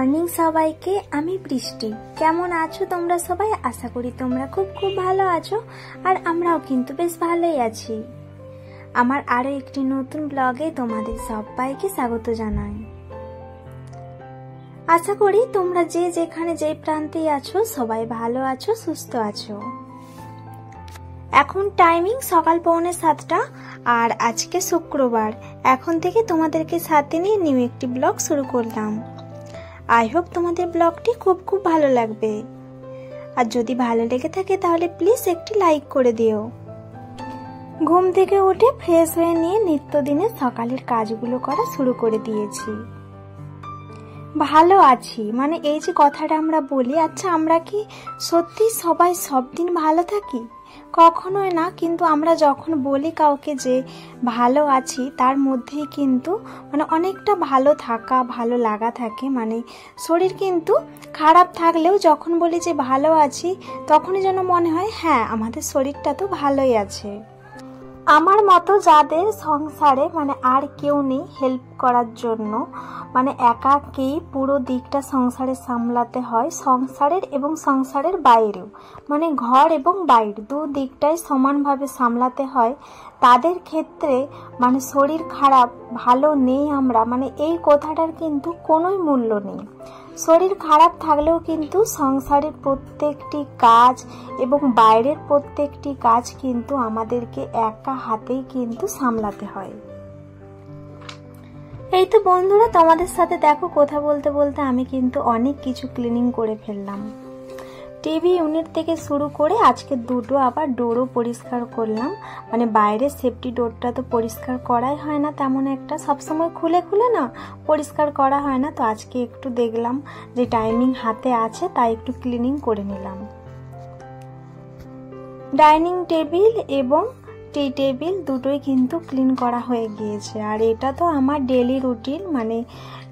Morning সবাইকে। আমি বৃষ্টি। কেমন আছো তোমরা সবাই? আশা করি তোমরা খুব ভালো আছো, আর আমরাও কিন্তু বেশ ভালোই আছি। আমার আরো একটি নতুন ব্লগে তোমাদের সবাইকে স্বাগত জানাই। আশা করি তোমরা যে যেখানে যে প্রান্তে আছো সবাই ভালো আছো, সুস্থ আছো। এখন টাইমিং সকাল 6:45, আর আজকে শুক্রবার। এখন থেকে তোমাদেরকে সাথে নিয়ে নিউ একটি ব্লগ শুরু করলাম। আই হোপ তোমাদের ব্লগটি খুব ভালো লাগবে, আর যদি ভালো লেগে থাকে তাহলে প্লিজ একটি লাইক করে দিও। ঘুম থেকে উঠে ফ্রেশ হয়ে নিয়ে নিত্যদিনের সকালের কাজগুলো করা শুরু করে দিয়েছি। ভালো আছি মানে এই যে কথাটা আমরা বলি, আচ্ছা আমরা কি সত্যি সবাই সব দিন ভালো থাকি? কখনোই না। কিন্তু আমরা যখন বলি কাউকে যে ভালো আছি, তার মধ্যেই কিন্তু মানে অনেকটা ভালো থাকা, ভালো লাগা থাকে। মানে শরীর কিন্তু খারাপ থাকলেও যখন বলি যে ভালো আছি, তখনই যেন মনে হয় হ্যাঁ আমাদের শরীরটা তো ভালোই আছে। আমার মতো যাদের সংসারে মানে আর কেউ নেই হেল্প করার জন্য, মানে একাকেই পুরো দিকটা সংসারে সামলাতে হয়, সংসারের এবং সংসারের বাইরেও, মানে ঘর এবং বাইরে দু দিকটাই সমানভাবে সামলাতে হয়, তাদের ক্ষেত্রে মানে শরীর খারাপ ভালো নেই আমরা, মানে এই কথাটার কিন্তু কোনোই মূল্য নেই। শরীর খারাপ থাকলেও কিন্তু সংসারের প্রত্যেকটি কাজ এবং বাইরের প্রত্যেকটি কাজ কিন্তু আমাদেরকে একা হাতেই কিন্তু সামলাতে হয়। এই তো বন্ধুরা, তোমাদের সাথে দেখো কথা বলতে বলতে আমি কিন্তু অনেক কিছু ক্লিনিং করে ফেললাম। টিভি ইউনিট থেকে শুরু করে আজকে দুটো আবার ডোরও পরিষ্কার করলাম। মানে বাইরের সেফটি ডোরটা তো পরিষ্কার করাই হয় না তেমন একটা, সবসময় খুলে না পরিষ্কার করা হয় না। তো আজকে একটু দেখলাম যে টাইমিং হাতে আছে, তাই একটু ক্লিনিং করে নিলাম। ডাইনিং টেবিল এবং টি টেবিল দুটোই কিন্তু ক্লিন করা হয়ে গিয়েছে। আর এটা তো আমার ডেলি রুটিন, মানে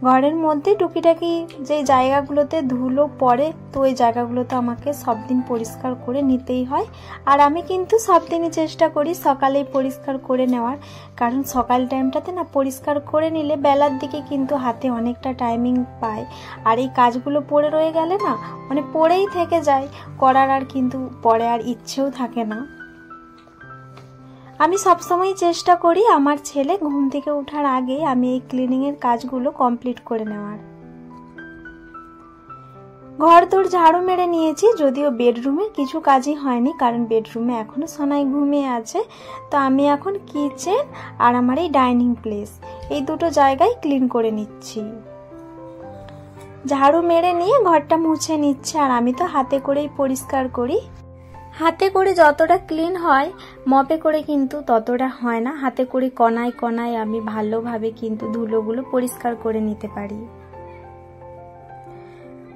ঘরের মধ্যে টুকিটাকি যে জায়গাগুলোতে ধুলো পড়ে, তো ওই জায়গাগুলো তো আমাকে সব দিন পরিষ্কার করে নিতেই হয়। আর আমি কিন্তু সব দিনই চেষ্টা করি সকালেই পরিষ্কার করে নেওয়ার, কারণ সকাল টাইমটাতে না পরিষ্কার করে নিলে বেলার দিকে কিন্তু হাতে অনেকটা টাইমিং পায়। আর এই কাজগুলো পড়ে রয়ে গেলে না মানে পড়েই থেকে যায়, করার আর কিন্তু পরে আর ইচ্ছেও থাকে না। আমি সবসময় চেষ্টা করি আমার ছেলে ঘুম থেকে ওঠার আগে আমি এই ক্লিনিংয়ের কাজগুলো কমপ্লিট করে নেওয়ার। ঘর দোর ঝাড়ু মেরে নিয়েছি, যদিও বেডরুমের কিছু কাজই হয়নি, কারণ বেডরুমে এখনো সোনাই ঘুমিয়ে আছে। তো আমি এখন কিচেন আর আমার এই ডাইনিং প্লেস এই দুটো জায়গায় ক্লিন করে নিচ্ছি। ঝাড়ু মেরে নিয়ে ঘরটা মুছে নিচ্ছে। আর আমি তো হাতে করেই পরিষ্কার করি। হাতে করে যতটা ক্লিন হয় মপে করে কিন্তু ততটা হয় না। হাতে করে কণায় কণায় আমি ভালোভাবে কিন্তু ধুলোগুলো পরিষ্কার করে নিতে পারি।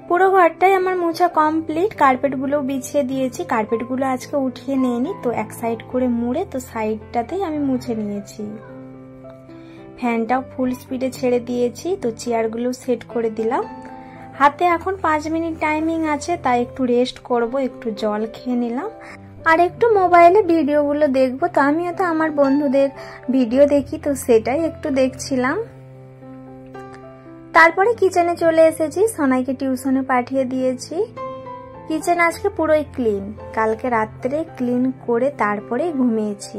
পুরো ঘরটাই আমার মোছা কমপ্লিট। কার্পেটগুলো বিছিয়ে দিয়েছি। কার্পেটগুলো আজকে উঠিয়ে নিইনি, তো এক সাইড করে মুড়ে তো সাইডটাতেই আমি মুছে নিয়েছি। ফ্যানটাও ফুল স্পিডে ছেড়ে দিয়েছি, তো চেয়ারগুলো সেট করে দিলাম। হাতে এখন 5 মিনিট টাইমিং আছে, তাই একটু রেস্ট করব, একটু জল খেয়ে নিলাম আর একটু মোবাইলে ভিডিওগুলো দেখবো। তো আমিও তো আমার বন্ধুদের ভিডিও দেখি, তো সেটাই একটু দেখছিলাম। তারপরে কিচেনে চলে এসেছি, সোনাইকে টিউশনে পাঠিয়ে দিয়েছি। কিচেন আজকে পুরোই ক্লিন, কালকে রাত্রে ক্লিন করে তারপরে ঘুমিয়েছি।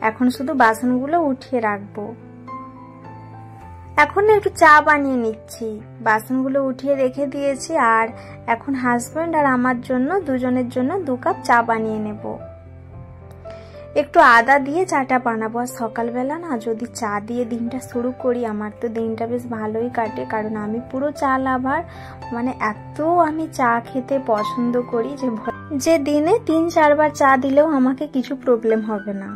এখন শুধু বাসনগুলো উঠিয়ে রাখবো। এখন একটু চা বানিয়ে নিচ্ছি। বাসনগুলো উঠিয়ে রেখে দিয়েছি, আর এখন হাজবেন্ড আর আমার জন্য দুজনের জন্য 2 কাপ চা বানিয়ে নেব। একটু আদা দিয়ে চাটা বানাবো। আর সকালবেলা না যদি চা দিয়ে দিনটা শুরু করি, আমার তো দিনটা বেশ ভালোই কাটে, কারণ আমি পুরো চা লাভার। মানে এত আমি চা খেতে পছন্দ করি যে দিনে 3-4 বার চা দিলেও আমাকে কিছু প্রবলেম হবে না।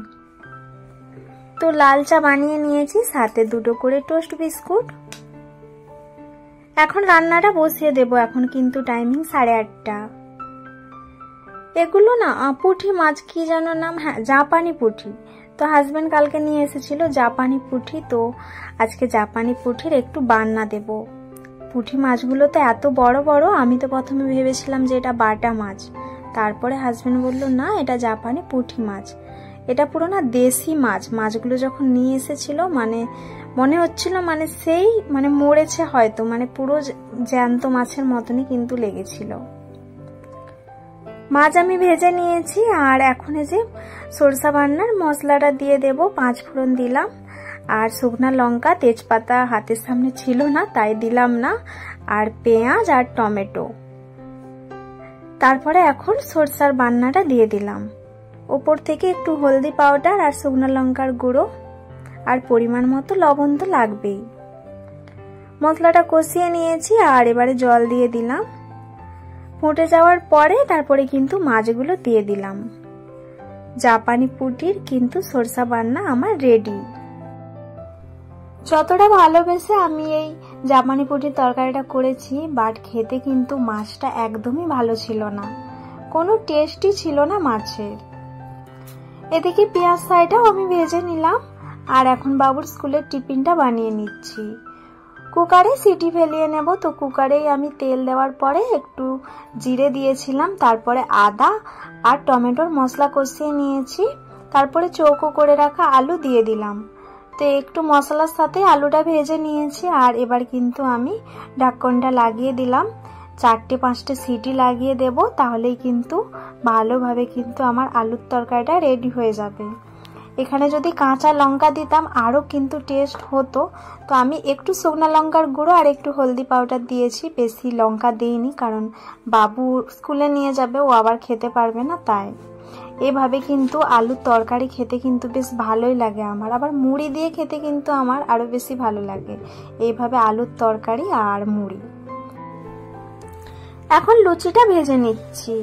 তো লাল চা বানিয়ে নিয়েছি, সাথে 2টো করে টোস্ট বিস্কুট। এখন রান্নাটা বসিয়ে দেব। এখন কিন্তু টাইমিং 8:30। এগুলো না পুঁটি মাছ, কি যেন নাম, হ্যাঁ জাপানি পুঁটি। তো হাজবেন্ড কালকে নিয়ে এসেছিল জাপানি পুঁটি, তো আজকে জাপানি পুঁটির একটু বান্না দেব। পুঁটি মাছগুলো তো এত বড় বড়, আমি তো প্রথমে ভেবেছিলাম যে এটা বাটা মাছ। তারপরে হাজবেন্ড বলল না, এটা জাপানি পুঁটি মাছ। এটা পুরো না দেশি মাছ। মাছগুলো যখন নিয়ে এসেছিল মানে মনে হচ্ছিল মানে সেই মানে মরেছে হয়তো, মানে পুরো জ্যান্ত মাছের মতনই কিন্তু লেগেছিল। মাছ আমি ভেজে নিয়েছি আর এখন এই যে সরষা বান্নার মশলাটা দিয়ে দেব। 5 ফোড়ন দিলাম আর শুকনা লঙ্কা, তেজপাতা হাতের সামনে ছিল না তাই দিলাম না, আর পেঁয়াজ আর টমেটো। তারপরে এখন সরষার বান্নাটা দিয়ে দিলাম। উপর থেকে একটু হলদি পাউডার আর শুকনো লঙ্কার গুঁড়ো আর পরিমাণ মতো লবণ তো লাগবেই। মশলাটা কষিয়ে নিয়েছি আর এবারে জল দিয়ে দিলাম। ফুটে যাওয়ার পরে তারপরে কিন্তু মাছগুলো দিয়ে দিলাম। জাপানি পুটির কিন্তু সরষা বান্না আমার রেডি। যতটা ভালোবেসে আমি এই জাপানি পুটির তরকারিটা করেছি, বাট খেতে কিন্তু মাছটা একদমই ভালো ছিল না, কোনো টেস্টই ছিল না মাছের। এদিকে পেঁয়াজ ফ্রাইটাও আমি ভেজে নিলাম আর এখন বাবুর স্কুলের টিফিনটা বানিয়ে নিচ্ছি। কুকারে সিটি ফেলিয়ে নেব। তো কুকারেই আমি তেল দেওয়ার পরে একটু জিরে দিয়েছিলাম, তারপরে আদা আর টমেটোর মশলা কষিয়ে নিয়েছি, তারপরে চৌকো করে রাখা আলু দিয়ে দিলাম। তো একটু মশলার সাথে আলুটা ভেজে নিয়েছি আর এবার কিন্তু আমি ঢাকনটা লাগিয়ে দিলাম। 4-5টা সিটি লাগিয়ে দেব, তাহলেই কিন্তু ভালোভাবে কিন্তু আমার আলুর তরকারিটা রেডি হয়ে যাবে। এখানে যদি কাঁচা লঙ্কা দিতাম আরও কিন্তু টেস্ট হতো। তো আমি একটু শুকনো লঙ্কার গুঁড়ো আর একটু হলদি পাউডার দিয়েছি, বেশি লঙ্কা দিইনি, কারণ বাবু স্কুলে নিয়ে যাবে, ও আবার খেতে পারবে না তাই। এভাবে কিন্তু আলুর তরকারি খেতে কিন্তু বেশ ভালোই লাগে আমার, আবার মুড়ি দিয়ে খেতে কিন্তু আমার আরও বেশি ভালো লাগে এইভাবে আলুর তরকারি আর মুড়ি। এখন লুচিটা ভেজে নিচ্ছি।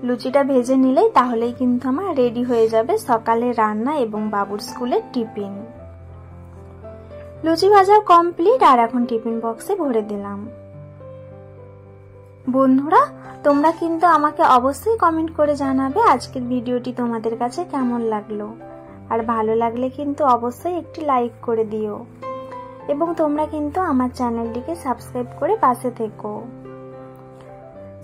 লুচিটা ভেজে নিলেই তাহলেই কিন্তু আমার রেডি হয়ে যাবে সকালে রান্না এবং বাবুর স্কুলের টিফিন। লুচি ভাজা কমপ্লিট আর এখন টিফিন বক্সে ভরে দিলাম। বন্ধুরা, তোমরা কিন্তু আমাকে অবশ্যই কমেন্ট করে জানাবে আজকের ভিডিওটি তোমাদের কাছে কেমন লাগলো, আর ভালো লাগলে কিন্তু অবশ্যই একটি লাইক করে দিও এবং তোমরা কিন্তু আমার চ্যানেলটিকে সাবস্ক্রাইব করে পাশে থেকো।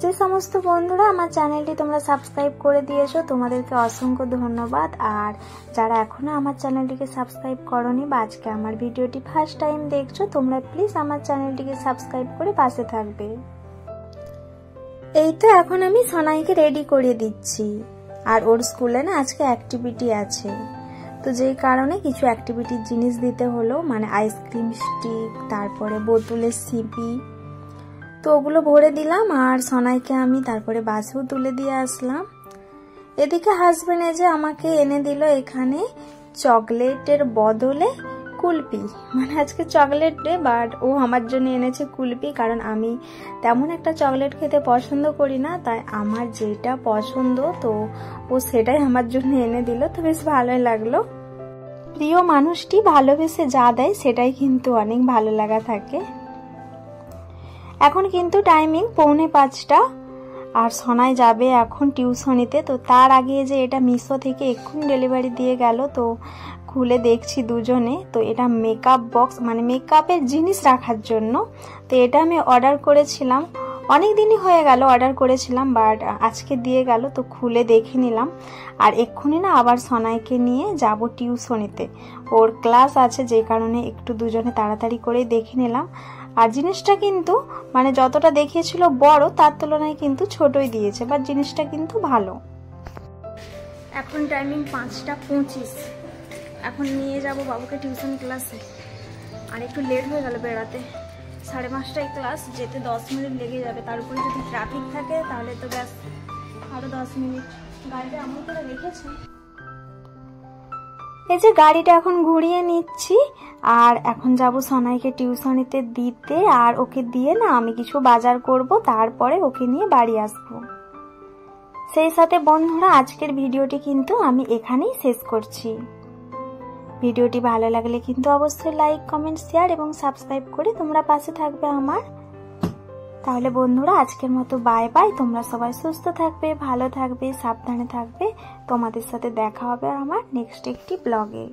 যে সমস্ত বন্ধুরা আমার চ্যানেলটি তোমরা সাবস্ক্রাইব করে দিয়েছো তোমাদেরকে অসংখ্য ধন্যবাদ, আর যারা এখনো আমার চ্যানেলটিকে সাবস্ক্রাইব করোনি বা আজকে আমার ভিডিওটি ফার্স্ট টাইম দেখছো, তোমরা প্লিজ আমার চ্যানেলটিকে সাবস্ক্রাইব করে পাশে থাকবে। এই তো এখন আমি সোনাইকে রেডি করে দিচ্ছি, আর ওর স্কুলে না আজকে অ্যাক্টিভিটি আছে, তো যেই কারণে কিছু অ্যাক্টিভিটির জিনিস দিতে হলো, মানে আইসক্রিম স্টিক, তারপরে বোতলের সিপি, তো ওগুলো ভরে দিলাম আর সোনাইকে আমি তারপরে বাসেও তুলে দিয়ে আসলাম। এদিকে হাজবেন্ড যে আমাকে এনে দিল এখানে চকলেটের বদলে কুলপি, মানে আজকে চকলেট ডে, বাট ও আমার জন্য এনেছে কুলপি, কারণ আমি তেমন একটা চকলেট খেতে পছন্দ করি না, তাই আমার যেটা পছন্দ তো ও সেটাই আমার জন্য এনে দিল। তো বেশ ভালোই লাগলো। প্রিয় মানুষটি ভালোবেসে যা দেয় সেটাই কিন্তু অনেক ভালো লাগা থাকে। এখন কিন্তু টাইমিং 4:45 আর সোনাই যাবে এখন টিউশনিতে। তো তার আগে যে এটা মিশো থেকে এক্ষুনি ডেলিভারি দিয়ে গেল, তো খুলে দেখছি দুজনে। তো এটা মেকআপ বক্স, মানে মেকআপের জিনিস রাখার জন্য। তো এটা আমি অর্ডার করেছিলাম, অনেক দিনই হয়ে গেল অর্ডার করেছিলাম, বাট আজকে দিয়ে গেল, তো খুলে দেখে নিলাম। আর এক্ষুনি না আবার সোনাইকে নিয়ে যাব টিউশনিতে, ওর ক্লাস আছে, যে কারণে একটু দুজনে তাড়াতাড়ি করে দেখে নিলাম। আর জিনিসটা কিন্তু মানে যতটা দেখিয়েছিল বড়, তার তুলনায় কিন্তু ছোটই দিয়েছে, বাট জিনিসটা কিন্তু ভালো। এখন টাইমিং 5:25, এখন নিয়ে যাব বাবুকে টিউশন ক্লাসে। আর একটু লেট হয়ে গেল বেড়াতে, 5:30টায় ক্লাস, যেতে 10 মিনিট লেগে যাবে, তার উপরে যদি ট্রাফিক থাকে তাহলে তো ব্যাস আরো 10 মিনিট। গাড়িটা আমার করে রেখেছে। এই যে গাড়িটা এখন ঘুরিয়ে নিচ্ছি আর এখন যাব সোনাইকে টিউশনিতে দিতে, আর ওকে দিয়ে না আমি কিছু বাজার করব, তারপরে ওকে নিয়ে বাড়ি আসবো। সেই সাথে বন্ধুরা আজকের ভিডিওটি কিন্তু আমি এখানেই শেষ করছি। ভিডিওটি ভালো লাগলে কিন্তু অবশ্যই লাইক, কমেন্ট, শেয়ার এবং সাবস্ক্রাইব করে তোমরা পাশে থাকবে আমার। তাহলে বন্ধুরা আজকের মতো বাই বাই। তোমরা সবাই সুস্থ থাকবে, ভালো থাকবে, সাবধানে থাকবে। তোমাদের সাথে দেখা হবে আমার নেক্সট একটি ব্লগে।